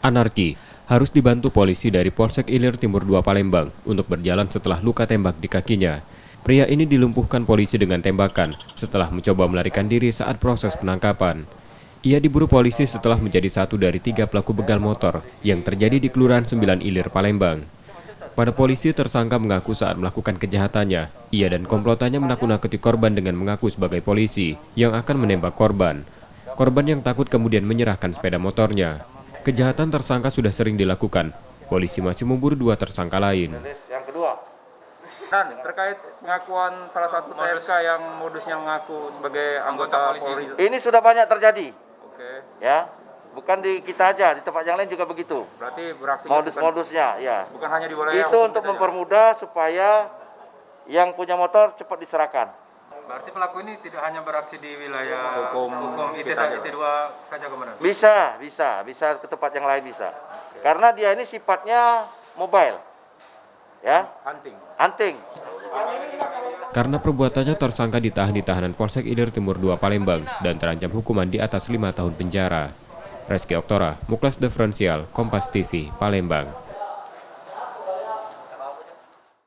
Anarki harus dibantu polisi dari Polsek Ilir Timur 2 Palembang untuk berjalan setelah luka tembak di kakinya. Pria ini dilumpuhkan polisi dengan tembakan setelah mencoba melarikan diri saat proses penangkapan. Ia diburu polisi setelah menjadi satu dari 3 pelaku begal motor yang terjadi di Kelurahan 9 Ilir, Palembang. Pada polisi, tersangka mengaku saat melakukan kejahatannya, ia dan komplotannya menakut-nakuti korban dengan mengaku sebagai polisi yang akan menembak korban. Korban yang takut kemudian menyerahkan sepeda motornya. Kejahatan tersangka sudah sering dilakukan. Polisi masih memburu 2 tersangka lain. Yang kedua, Dan terkait pengakuan salah satu TSK yang modusnya mengaku sebagai anggota Polri. ini sudah banyak terjadi, Oke. ya. Bukan di kita aja, di tempat yang lain juga begitu. Berarti beraksi Modus-modusnya, ya. bukan hanya di wilayah Itu hukum untuk kita ya? mempermudah supaya yang punya motor cepat diserahkan. Berarti pelaku ini tidak hanya beraksi di wilayah Hukum IT kita saja, aja. IT2 saja kemudian. Bisa ke tempat yang lain bisa. Karena dia ini sifatnya mobile, ya, hunting. Karena perbuatannya, tersangka ditahan di tahanan Polsek Ilir Timur 2 Palembang dan terancam hukuman di atas 5 tahun penjara. Reski Oktora, Muklas Diferensial, Kompas TV, Palembang.